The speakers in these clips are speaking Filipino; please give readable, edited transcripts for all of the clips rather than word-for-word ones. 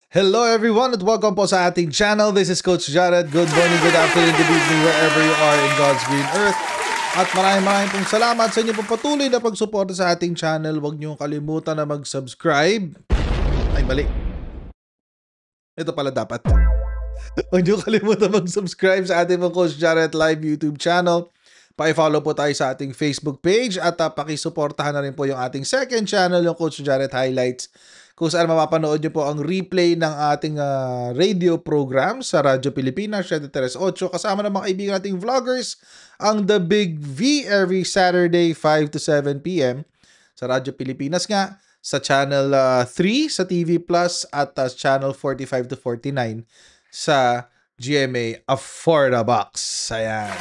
Hello everyone at welcome po sa ating channel. This is Coach Jared. Good morning, good afternoon, good evening wherever you are in God's green earth. At maraming pong salamat sa inyo pong patuloy na pagsuporta sa ating channel. Huwag niyo kalimutan na mag-subscribe. Ay, mali. Ito pala dapat. Huwag niyo kalimutan mag-subscribe sa ating pong Coach Jared live YouTube channel. Paki-follow po tayo sa ating Facebook page at pakisuportahan na rin po yung ating second channel, yung Coach Jared Highlights, kung saan mapapanood nyo po ang replay ng ating radio program sa Radyo Pilipinas, 738, kasama ng mga kaibigan nating vloggers, ang The Big V every Saturday, 5 to 7 p.m. sa Radyo Pilipinas nga, sa Channel 3 sa TV Plus at Channel 45 to 49 sa GMA Affordabox. Ayan.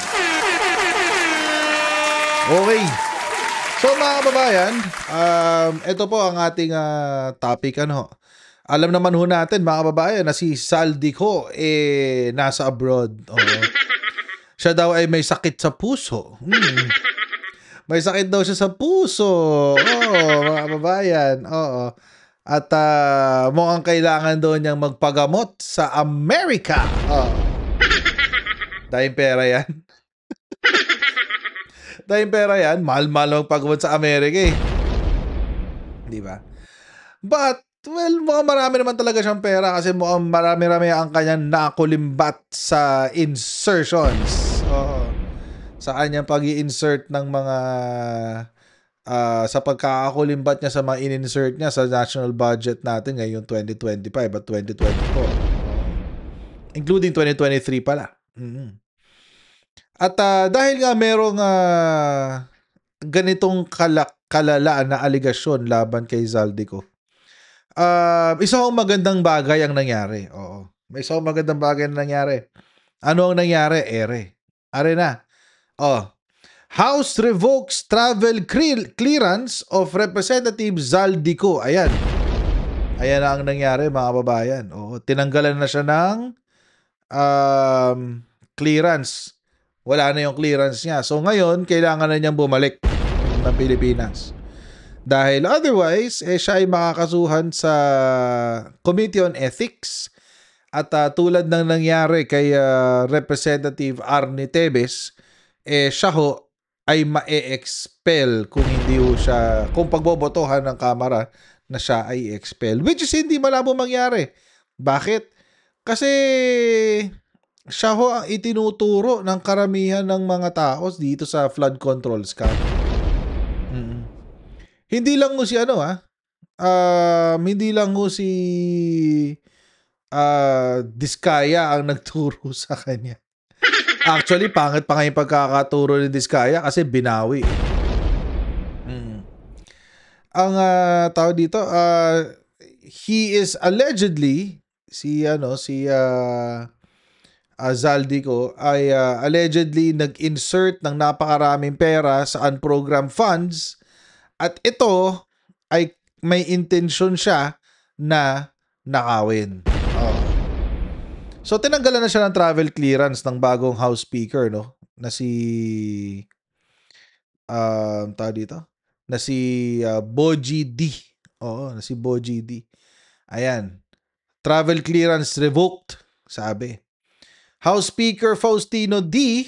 Okay. So mga kababayan, ito po ang ating topic. Alam naman ho natin mga kababayan na si Zaldico nasa abroad. Siya daw ay may sakit sa puso. May sakit daw siya sa puso. Mga kababayan. Oo. At mukhang kailangan daw niyang magpagamot sa Amerika. Dahil pera yan. Dahil pera yan, mahal-mahal magpagamot sa Amerika eh. Di ba? But, well, mukhang marami naman talaga siyang pera kasi mukhang marami-rami ang kanyang nakulimbat sa insertions. Sa kanyang pag-i-insert ng mga sa pagkakakulimbat niya sa mga in-insert niya sa national budget natin ngayong 2025 at 2024. Including 2023 pala. At dahil nga merong ganitong kalala na aligasyon laban kay Zaldico, isang magandang bagay ang nangyari. May isang magandang bagay na nangyari. Ano ang nangyari? Are na. House revokes travel clearance of Representative Zaldico. Ayan. Ayan na ang nangyari mga kababayan. Tinanggalan na siya ng clearance. Wala na yung clearance niya. So ngayon, kailangan na niyang bumalik ng Pilipinas. Dahil otherwise, siya ay makakasuhan sa Committee on Ethics. At tulad ng nangyari kay Representative Arnie Tevez, siya ho ay ma-expel kung hindi ho siya, kung pagbobotohan ng Kamara na siya ay expel. Which is hindi malabo mangyari. Bakit? Kasi siya ho ang itinuturo ng karamihan ng mga tao dito sa flood control scam. Hindi lang ho si hindi lang ho si Diskaya ang nagturo sa kanya. Actually, pangit pa nga yung pagkakaturo ni Diskaya kasi binawi. Ang tao dito, he is allegedly Zaldico ay allegedly nag-insert ng napakaraming pera sa unprogrammed funds at ito ay may intensyon siya na nakawin. So tinanggalan na siya ng travel clearance ng bagong House Speaker na si Bogie D. Na si Bogie D. Ayan. Travel clearance revoked, sabi. House Speaker Faustino D.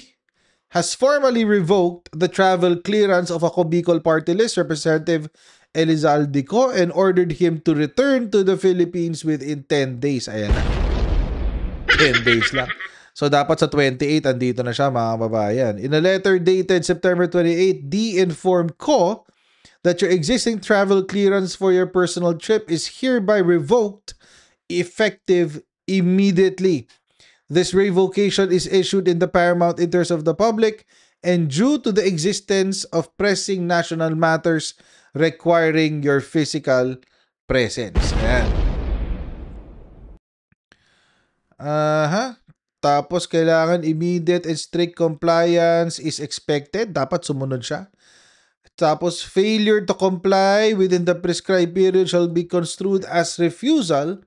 has formally revoked the travel clearance of a Bicol Party List Representative Zaldico and ordered him to return to the Philippines within 10 days. Ayan na. 10 days lang. So dapat sa 28, andito na siya mga kababayan. In a letter dated September 28, D informed Ko that your existing travel clearance for your personal trip is hereby revoked effective immediately. This revocation is issued in the paramount interest of the public and due to the existence of pressing national matters requiring your physical presence. Ayan. Tapos kailangan immediate and strict compliance is expected. Dapat sumunod siya. Tapos failure to comply within the prescribed period shall be construed as refusal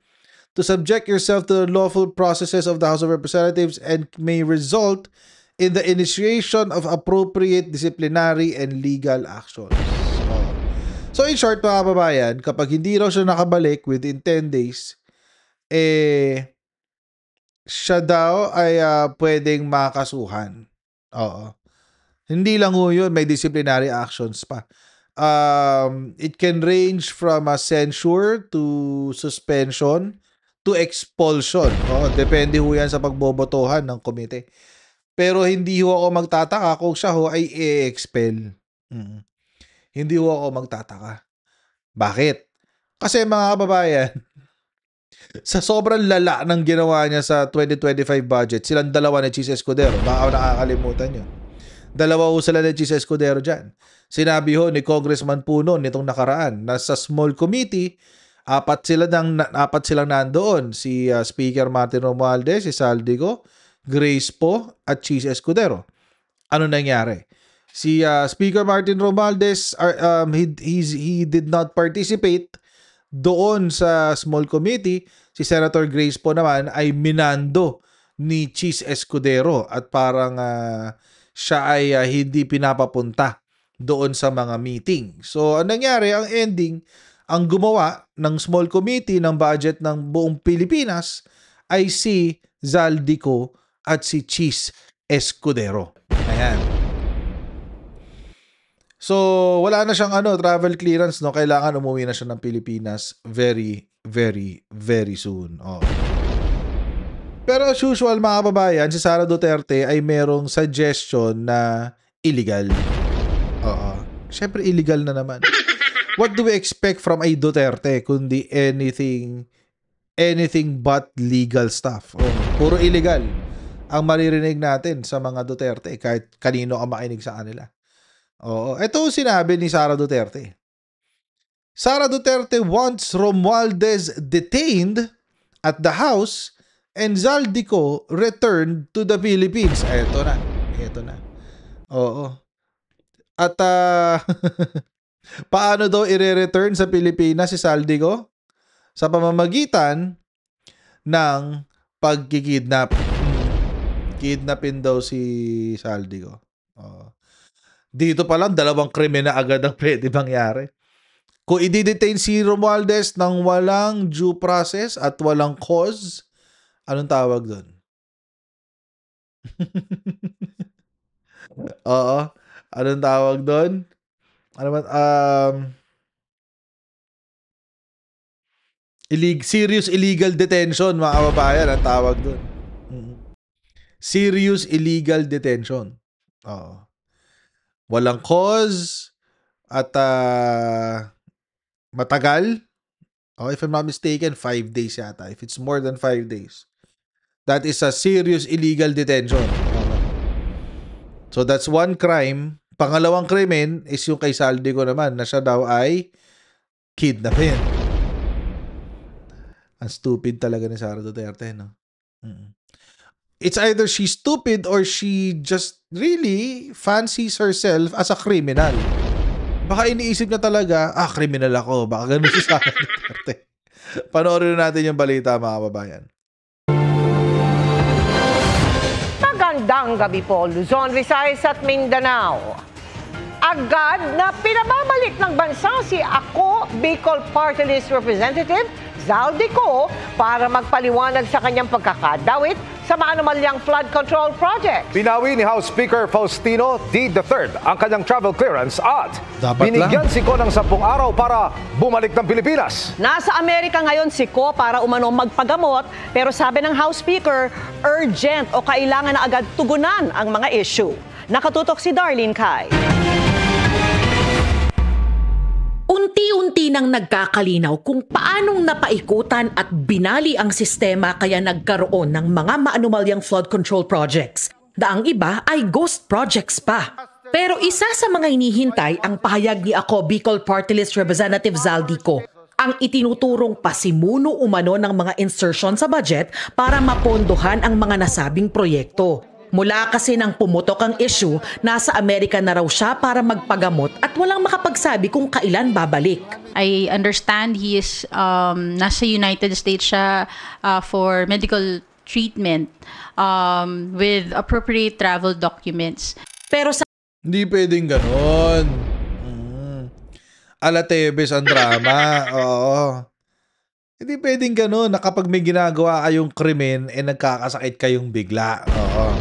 to subject yourself to the lawful processes of the House of Representatives and may result in the initiation of appropriate disciplinary and legal actions. So in short mga kababayan, kapag hindi raw siya nakabalik within 10 days, siya daw ay pwedeng makasuhan. Oo. Hindi lang ho yun, may disciplinary actions pa. It can range from a censure to suspension to expulsion. Oo, depende ho yan sa pagbobotohan ng komite. Pero hindi ho ako magtataka kung siya ho ay i-expel. Hindi ho ako magtataka. Bakit? Kasi mga kababayan, sa sobrang lala ng ginawa niya sa 2025 budget, silang dalawa ni Cheese Escudero. Baka nakakalimutan nyo. Dalawa ho sila ni Cheese Escudero dyan. Sinabi ho ni Congressman Puno nitong nakaraan na sa small committee, apat silang nandoon. Si Speaker Martin Romualdez, si Saldico, Grace Po, at Cheese Escudero. Ano nangyari? Si Speaker Martin Romualdez, he did not participate doon sa small committee. Si Senator Grace Po naman ay minando ni Cheese Escudero at parang siya ay hindi pinapapunta doon sa mga meeting. So, ang nangyari, ang ending, ang gumawa ng small committee ng budget ng buong Pilipinas ay si Zaldico at si Cheese Escudero. Ayan. So, wala na siyang travel clearance, no? Kailangan umuwi na siya ng Pilipinas very, very, very soon. Oh. Pero as usual, mga kababayan, si Sara Duterte ay merong suggestion na illegal. Oo. Siyempre, illegal na naman. What do we expect from a Duterte kundi anything but legal stuff? Oh, puro illegal ang maririnig natin sa mga Duterte kahit kanino ka makinig sa kanila. Oo. Ito sinabi ni Sara Duterte. Sara Duterte wants Romualdez detained at the house and Zaldico returned to the Philippines. Ito na. Oo. At paano daw i-return sa Pilipinas si Zaldico? Sa pamamagitan ng pagkikidnap. Kidnapin daw si Zaldico. Oo. Dito pa lang, 2 krimen na agad ang pwede mangyari. Kung i-detain si Romualdez ng walang due process at walang cause, anong tawag doon? Oo. Anong tawag doon? Ano ba? Serious illegal detention, mga kababayan, ang tawag doon. Serious illegal detention. Oo. Walang cause at matagal. Oh, if I'm not mistaken, 5 days yata. If it's more than 5 days, that is a serious illegal detention. So that's one crime. Pangalawang krimen is yung kay Zaldico naman na siya daw ay kidnapin. Ang stupid talaga ni Sara Duterte, no? It's either she's stupid or she just really fancies herself as a criminal. Baka iniisip na talaga, criminal ako. Baka ganun si Sara Duterte. Panoorin natin yung balita, mga kababayan. Magandang gabi po, Luzon, Visayas at Mindanao. Agad na pinababalik ng bansa si Ako Bicol Party List Representative Zaldico para magpaliwanag sa kanyang pagkakadawit sa maanumalyang flood control project. Binawi ni House Speaker Faustino D. III ang kanyang travel clearance at binigyan si Ko ng 10 araw para bumalik ng Pilipinas. Nasa Amerika ngayon si Ko para umano magpagamot, pero sabi ng House Speaker, urgent o kailangan na agad tugunan ang mga issue. Nakatutok si Darlene Kai. Unti-unti nang nagkakalinaw kung paanong napaikutan at binali ang sistema kaya nagkaroon ng mga maanumalyang flood control projects na ang iba ay ghost projects pa. Pero isa sa mga hinihintay ang pahayag ni Ako Bicol Party List Representative Zaldico, ang itinuturong pasimuno umano ng mga insertion sa budget para mapondohan ang mga nasabing proyekto. Mula kasi nang pumutok ang issue, nasa Amerika na raw siya para magpagamot at walang makapagsabi kung kailan babalik. I understand he is nasa United States siya for medical treatment with appropriate travel documents. Pero sa hindi pwedeng ganon. Alatebes ang drama. Oo. Hindi pwedeng gano'n na kapag may ginagawa kayong krimen, nagkakasakit kayong bigla. Oo.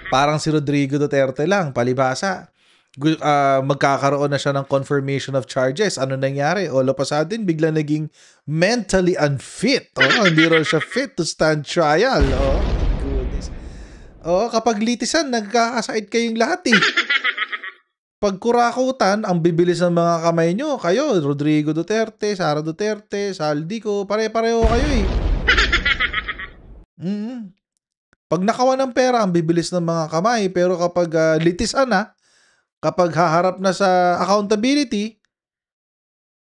Parang si Rodrigo Duterte lang, palibhasa. Magkakaroon na siya ng confirmation of charges. Ano nangyari? All of a sudden, bigla naging mentally unfit. Hindi raw siya fit to stand trial. Oh, my goodness. Kapag litisan, nagkakasakit kayong lahat eh. Pag kurakutan, ang bibilis ng mga kamay nyo, kayo, Rodrigo Duterte, Sara Duterte, Saldico, pare-pareho kayo eh. Pag nakawan ng pera, ang bibilis ng mga kamay, pero kapag litisan na, kapag haharap na sa accountability,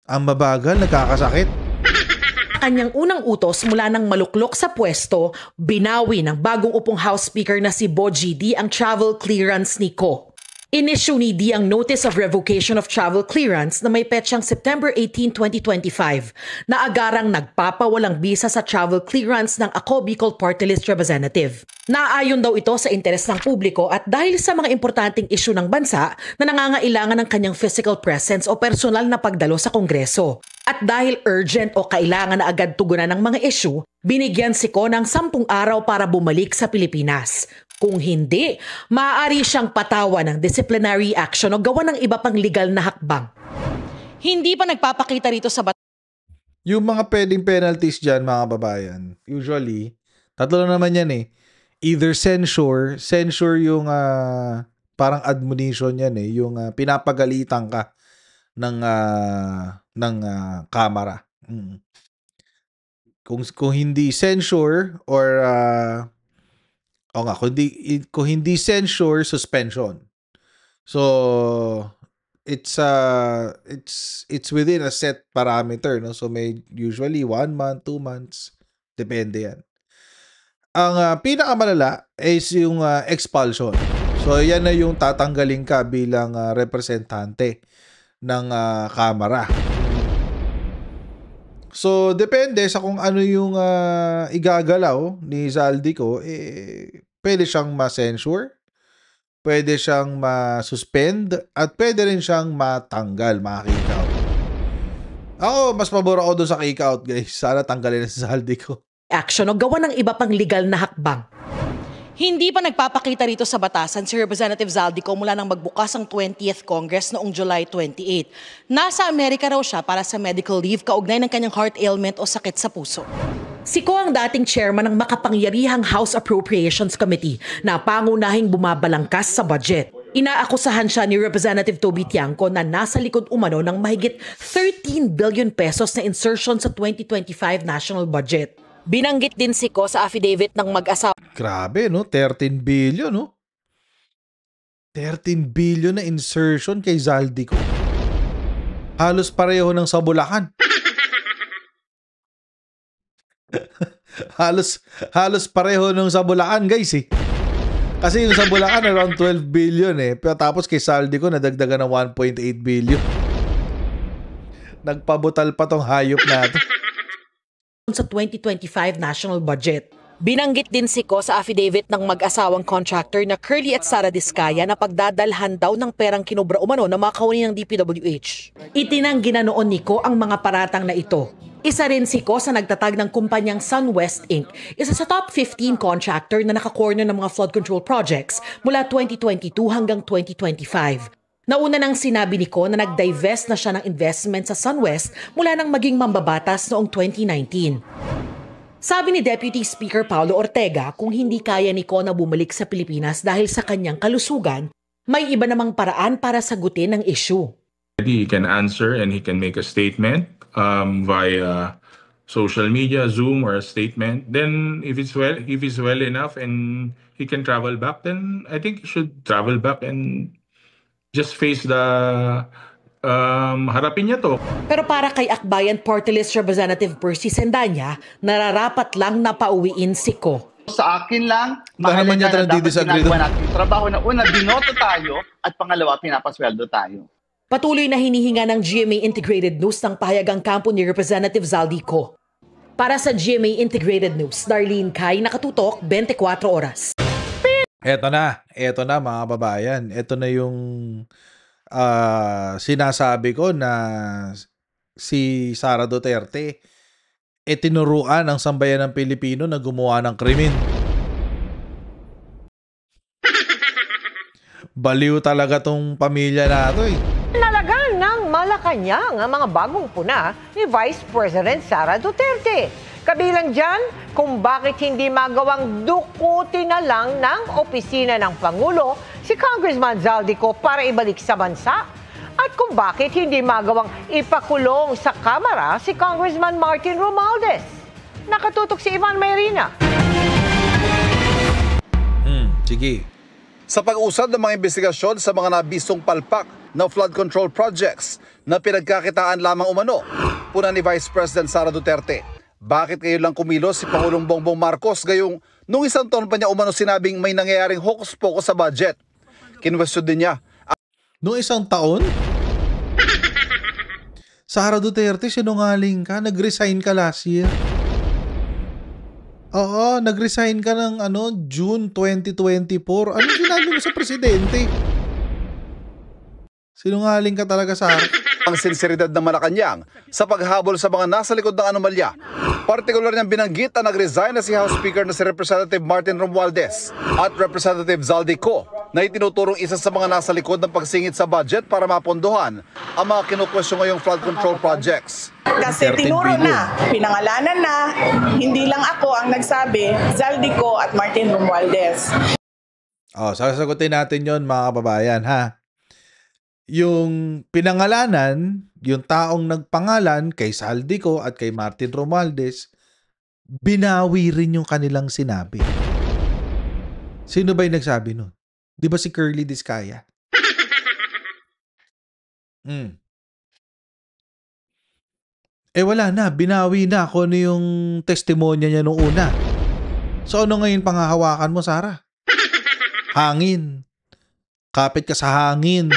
ang mabagal, nagkakasakit. Kanyang unang utos mula ng maluklok sa pwesto, binawi ng bagong upong House Speaker na si Bogie D ang travel clearance ni Ko. Inisyu ni D ang Notice of Revocation of Travel Clearance na may petsang September 18, 2025 na agarang nagpapawalang bisa sa travel clearance ng Ako Bicol Party List Representative. Naayon daw ito sa interes ng publiko at dahil sa mga importanteng isyu ng bansa na nangangailangan ng kanyang physical presence o personal na pagdalo sa Kongreso. At dahil urgent o kailangan na agad tugunan ng mga isyu, binigyan si Ko ng 10 araw para bumalik sa Pilipinas. Kung hindi, maaari siyang patawan ng disciplinary action o gawa ng iba pang legal na hakbang. Hindi pa nagpapakita rito sa Yung mga pwedeng penalties dyan, mga babayan, usually, tatlo na naman yan eh. Either censure yung parang admonition yan eh, yung pinapagalitan ka ng kamera. Kung hindi censure or kung hindi censure, suspension. So it's within a set parameter, no? So may usually 1 month, 2 months, depende yan. Ang pinakamalala is yung expulsion. So yan na yung tatanggalin ka bilang representante ng kamara. So, depende sa kung ano yung igagalaw ni Zaldico, pwede siyang ma-censure, pwede siyang ma-suspend, at pwede rin siyang matanggal, ma-kick out. Ako, mas pabor ako doon sa kick out, guys. Sana tanggalin na si Zaldico. Action o gawa ng iba pang legal na hakbang. Hindi pa nagpapakita rito sa batasan si Representative Zaldico mula nang magbukas ang 20th Congress noong July 28. Nasa Amerika raw siya para sa medical leave kaugnay ng kanyang heart ailment o sakit sa puso. Si Ko ang dating chairman ng makapangyarihang House Appropriations Committee na pangunahing bumabalangkas sa budget. Inaakusahan siya ni Representative Toby Tiangco na nasa likod umano ng mahigit 13 billion pesos na insertion sa 2025 national budget. Binanggit din si Ko sa affidavit ng mag-asawa. Grabe, no? 13 billion, no? 13 billion na insertion kay Zaldico. Halos pareho ng sa Bulacan. halos pareho ng sa Bulacan, guys, eh. Kasi yung sa Bulacan around 12 billion eh. Pero tapos kay Zaldico nadagdagan ng 1.8 billion. Nagpabutal pa tong hayop na to. Sa 2025 national budget. Binanggit din si Ko sa affidavit ng mag-asawang contractor na Curly at Sara Diskaya na pagdadalhan daw ng perang kinubra umano na mga kawani ng DPWH. Itinanggi na noon ni Ko ang mga paratang na ito. Isa rin si Ko sa nagtatag ng kumpanyang SunWest Inc., isa sa top 15 contractor na nakakorner ng mga flood control projects mula 2022 hanggang 2025. Nauna nang sinabi ni Ko na nag-divest na siya ng investment sa SunWest mula nang maging mambabatas noong 2019. Sabi ni Deputy Speaker Paulo Ortega kung hindi kaya ni Ko na bumalik sa Pilipinas dahil sa kanyang kalusugan, may iba namang paraan para sagutin ang issue. He can answer and he can make a statement via social media, Zoom, or a statement. Then if he's well enough and he can travel back, then I think he should travel back and just face the harapin niya to. Pero para kay Akbayan Party List Representative Percy Sendanya, nararapat lang na pauwiin si Ko. Sa akin lang, naman niya mahalaga na dapat disagree ginagawa natin yung trabaho na una, binoto tayo, at pangalawa, pinapasweldo tayo. Patuloy na hinihinga ng GMA Integrated News ng pahayagang kampo ni Representative Zaldico. Para sa GMA Integrated News, Darlene Kai, nakatutok 24 oras. Eto na mga babayan. Eto na yung sinasabi ko na si Sara Duterte tinuruan ang sambayan ng Pilipino na gumawa ng krimen. Baliw talaga tong pamilya na to eh. Nalagan ng Malacanang ang mga bagong puna ni Vice President Sara Duterte. Kabilang dyan kung bakit hindi magawang dukutin na lang ng opisina ng Pangulo si Congressman Zaldico para ibalik sa bansa. At kung bakit hindi magawang ipakulong sa Kamara si Congressman Martin Romualdez. Nakatutok si Ivan Mayrina. Sige. Sa pag-usad ng mga investigasyon sa mga nabisong palpak na flood control projects na pinagkakitaan lamang umano, puna ni Vice President Sara Duterte. Bakit kayo lang kumilos si Pangulong Bongbong Marcos gayong nung isang taon pa niya umano sinabing may nangyayaring hokus-pokus sa budget? Kinwestiyon din niya. Nung isang taon? Sara Duterte, sinungaling ka. Nag-resign ka last year. Oo, nag-resign ka ng June 2024. Ano sinabi mo sa presidente? Sinungaling ka talaga, Sara. Ang sinseridad ng Malacanang sa paghabol sa mga nasa likod ng anomalya. Partikular niyang binanggit na nag-resign na si House Speaker na si Representative Martin Romualdez at Representative Zaldico na itinuturong isa sa mga nasa likod ng pagsingit sa budget para mapondohan ang mga kinukwestiyon ngayong flood control projects. Kasi tinuro na, pinangalanan na, hindi lang ako ang nagsabi, Zaldico at Martin Romualdez. Sasagutin natin yon mga kababayan, ha? Yung pinangalanan, yung taong nagpangalan kay Zaldico at kay Martin Romualdez, binawi rin yung kanilang sinabi. Sino ba yung nagsabi nun? Di ba si Curly Discaya? Wala na. Binawi na kung ano yung testimonya niya nung una. So ano ngayon panghahawakan mo, Sara? Hangin. Kapit ka sa hangin.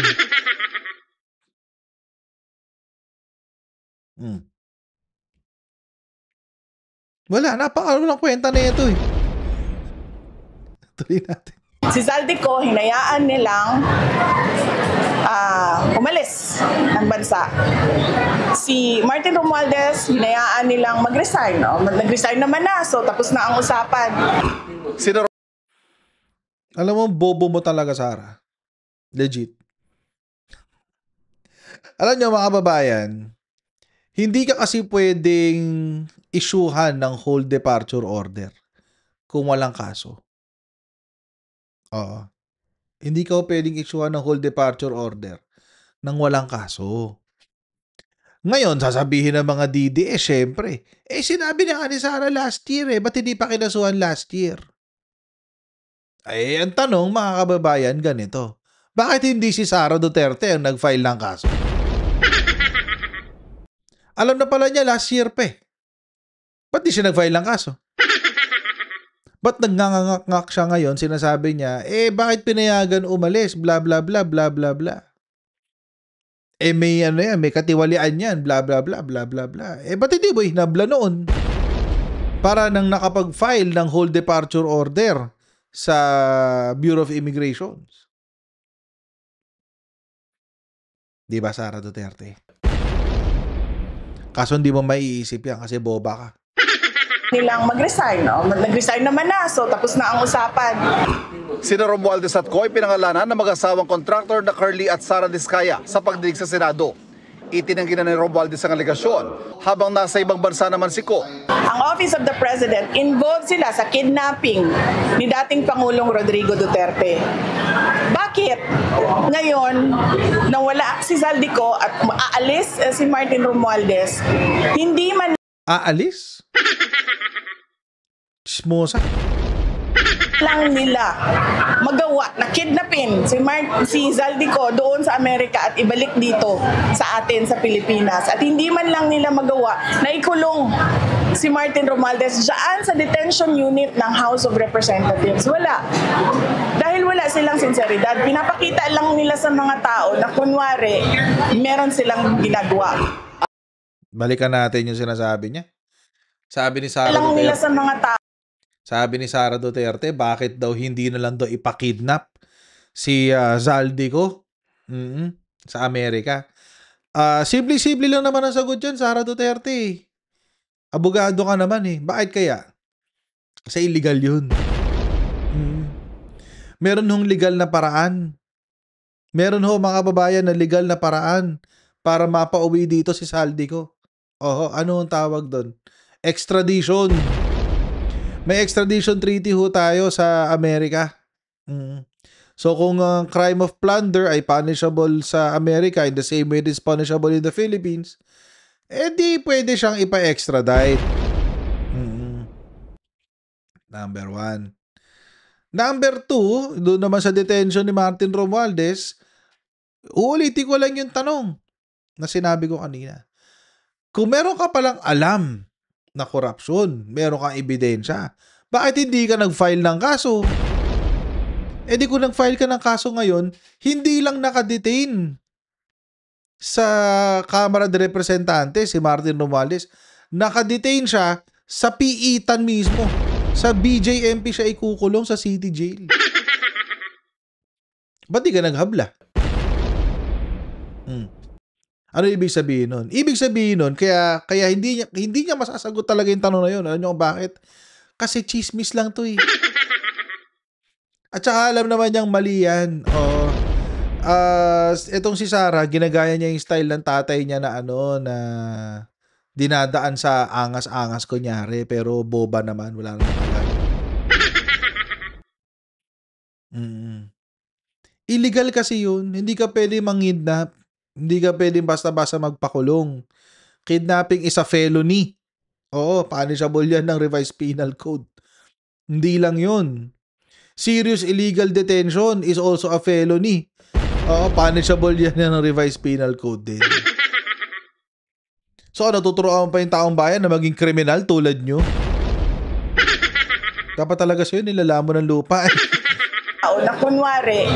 Wala, napakalo ng kwenta na ito eh. Tuloy natin. Si Zaldico, hinayaan nilang umalis ng bansa. Si Martin Romualdez, hinayaan nilang mag-resign. Nag-resign naman na, so tapos na ang usapan. Alam mo, bobo mo talaga, Sara. Legit. Alam nyo, mga kababayan, hindi ka kasi pwedeng isyuhan ng whole departure order kung walang kaso. Oo. Hindi ka pwedeng isyuhan ng whole departure order nang walang kaso. Ngayon, sasabihin ng mga DDS, syempre, sinabi na nga ni Sara last year ba't hindi pa kinasuhan last year? Ang tanong, mga kababayan, ganito. Bakit hindi si Sara Duterte ang nag-file ng kaso? Alam na pala niya last year pa Ba't di siya nag-file ng kaso? Ba't nagngangangak siya ngayon? Sinasabi niya, bakit pinayagan umalis? Bla bla bla bla bla bla. May may katiwalian yan. Bla bla bla bla bla bla. Ba't hindi mo hinabla noon? Para nang nakapag-file ng whole departure order sa Bureau of Immigrations. Di ba, Sara Duterte? Kaso hindi mo maiisip yan kasi boba ka. Nilang mag-resign. Nag-resign naman na, so tapos na ang usapan. Sina Romualdez at Coy pinangalanan ng mag-asawang contractor na Curly at Sara Discaya sa pagdinig sa Senado. Itinanggi na ni Romualdez ang alegasyon habang nasa ibang bansa naman si Co. Ang Office of the President, involved sila sa kidnapping ni dating Pangulong Rodrigo Duterte. Bakit ngayon, nang wala si Zaldico at aalis si Martin Romualdez, hindi man aalis? Chismosa. lang nila magawa na kidnapin si Zaldico doon sa Amerika at ibalik dito sa atin sa Pilipinas. At hindi man lang nila magawa na ikulong si Martin Romualdez dyan sa detention unit ng House of Representatives. Wala. Dahil wala silang sinseridad. Pinapakita lang nila sa mga tao na kunwari meron silang ginagawa. Balikan natin yung sinasabi niya. Sabi ni Sara Duterte, nila sa mga tao. Sabi ni Sara Duterte, bakit daw hindi na lang daw ipakidnap si Zaldico sa Amerika? Simple-simple lang naman ang sagot dyan, Sara Duterte. Abogado ka naman eh. Bakit kaya? Kasi illegal yun. Meron hong legal na paraan. Meron ho mga kababayan na legal na paraan para mapauwi dito si Saldico. Oho, ano ang tawag doon? Extradition. May extradition treaty ho tayo sa Amerika. So kung crime of plunder ay punishable sa Amerika in the same way it is punishable in the Philippines, di pwede siyang ipa-extradite. Number 1. Number 2, doon naman sa detention ni Martin Romualdez, uulitin ko lang yung tanong na sinabi ko kanina. Kung meron ka palang alam na korupsyon, meron kang ebidensya, bakit hindi ka nag-file ng kaso? Di kung nag-file ka ng kaso ngayon, hindi lang nakadetain sa Kamara de Representantes si Martin Romualdez, nakadetain siya sa piitan mismo. Sa BJMP siya ikukulong sa City Jail. Ba't di ka naghabla? Ano ibig sabihin nun? Ibig sabihin nun, kaya hindi niya masasagot talaga yung tanong na yun. Alam niyo kung bakit? Kasi chismis lang to eh. At saka alam naman niyang mali yan. Itong si Sara, ginagaya niya yung style ng tatay niya na na dinadaan sa angas-angas kunyari, pero boba naman, wala naman alam. Illegal kasi yun. Hindi ka pwede mangidnap. Hindi ka pwede basta-basta magpakulong. Kidnapping is a felony. Oo, punishable yan ng Revised Penal Code. Hindi lang yun. Serious illegal detention is also a felony. Oo, punishable yan ng Revised Penal Code din. So, natuturoan pa yung taong bayan na maging kriminal tulad nyo? Dapat talaga sa'yo, nilalamon ng lupa. Na kunwari,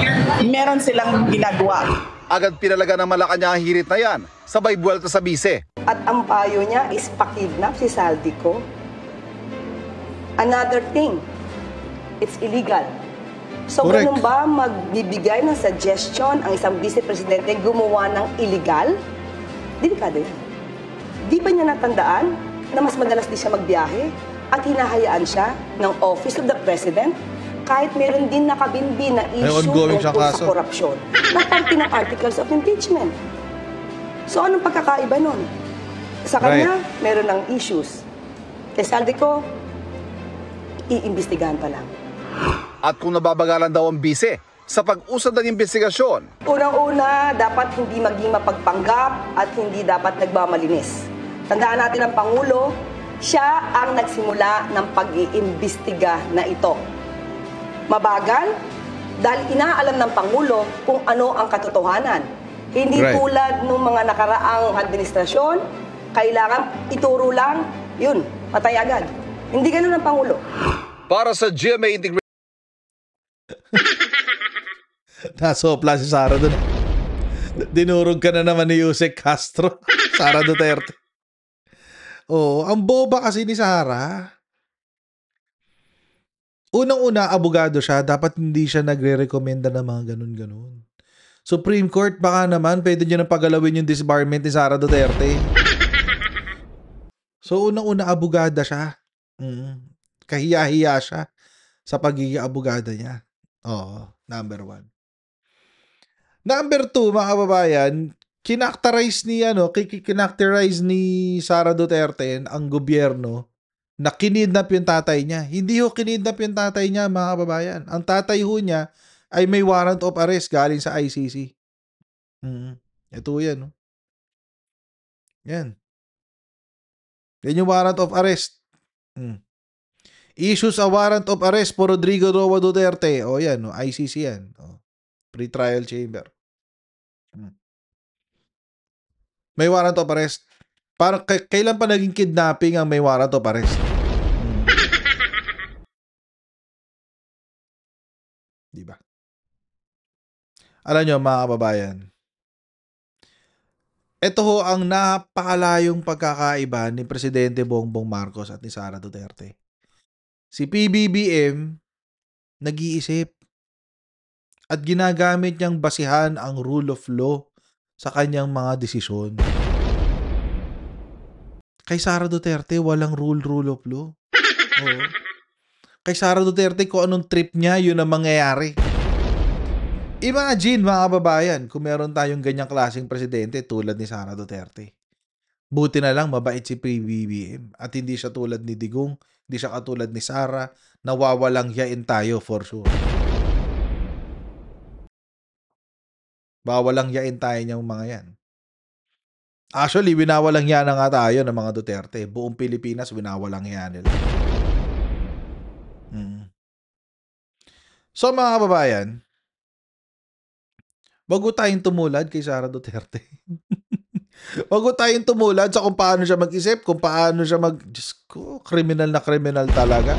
meron silang ginagawa. Agad pinalaga ng Malacanang hirit na yan, sabay buwelta sa bise. At ang payo niya is pakidnap si Saldico. Another thing, it's illegal. So, Correct. ganun ba magbibigay ng suggestion ang isang vice-presidente gumawa ng illegal? Delikado yan. Di ba niya natandaan na mas madalas di siya magbiyahe at hinahayaan siya ng Office of the President kahit meron din nakabinbi na issue tungkol sa korupsyon na parte ng articles of impeachment. So, anong pagkakaiba nun? Sa kanya, meron ng issues. Kay Saldico, iimbestigahan pa lang. At kung nababagalan daw ang bise sa pag-usad ng investigasyon, unang-una, dapat hindi maging mapagpanggap at hindi dapat nagmamalinis. Tandaan natin ang Pangulo, siya ang nagsimula ng pag-iimbestiga na ito. Mabagal dahil inaalam ng Pangulo kung ano ang katotohanan. Hindi tulad ng mga nakaraang administrasyon, kailangan ituro lang, yun, patay agad. Hindi ganun ang Pangulo. Para sa GMA Integrated. Nasopla si Sara dun. Dinurog ka na naman ni Yusek Castro. Sara Duterte. Oo, ang boba kasi ni Sara. Unang-una, abogado siya. Dapat hindi siya nagre-recommenda ng mga ganun-ganun. Supreme Court, baka naman, pwede nyo na pagalawin yung disbarment ni Sara Duterte. So, unang-una, abogada siya. Kahiya-hiya siya sa pagiging abogada niya. Oo, number 1. Number 2, mga kababayan, kinakterize ni Sara Duterte ang gobyerno na kinidnap yung tatay niya. Hindi ho kinidnap yung tatay niya, mga kababayan. Ang tatay ho niya ay may warrant of arrest galing sa ICC. Ito yan. No? Yan. Yan yung warrant of arrest. Issues a warrant of arrest for Rodrigo Roa Duterte. O yan, no? ICC yan. O. Pre-trial chamber. May warrant of arrest. Parang kailan pa naging kidnapping ang may warrant of arrest? Diba? Alam nyo, mga kababayan, ito ho ang napakalayong pagkakaiba ni Presidente Bongbong Marcos at ni Sara Duterte. Si PBBM nag-iisip at ginagamit niyang basihan ang rule of law sa kanyang mga desisyon. Kay Sara Duterte, walang rule of law. Oo. Kay Sara Duterte, kung anong trip niya, yun ang mangyayari. Imagine, mga kababayan, kung meron tayong ganyang klaseng presidente tulad ni Sara Duterte. Buti na lang, mabait si PBBM. At hindi siya tulad ni Digong, hindi siya katulad ni Sara, nawawalang yain tayo for sure. Bawalang yain tayo niyang mga yan. Actually, winawalang yan na nga tayo ng mga Duterte. Buong Pilipinas, winawalang yan nila. So mga kababayan, bago tayong tumulad kay Sara Duterte. Bago tayong tumulad sa kung paano siya mag-isip, kung paano siya Diyos ko, criminal na criminal talaga.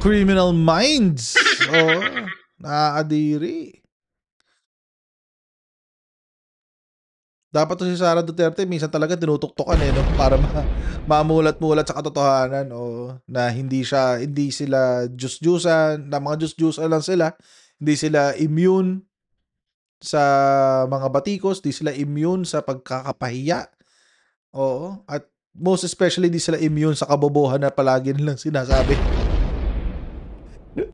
Criminal minds. Oh, nakakadiri. Dapat to si Sara Duterte, minsan talaga tinutuktukan no? Para mamulat-mulat sa katotohanan na hindi sila Diyos-Diyusan, na mga Diyos-Diyusan lang sila, hindi sila immune sa mga batikos, hindi sila immune sa pagkakapahiya. Oo, at most especially hindi sila immune sa kabobohan na palagi nilang sinasabi.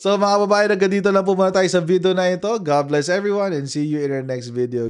So mga babae, hanggang dito lang po muna tayo sa video na ito. God bless everyone and see you in our next video.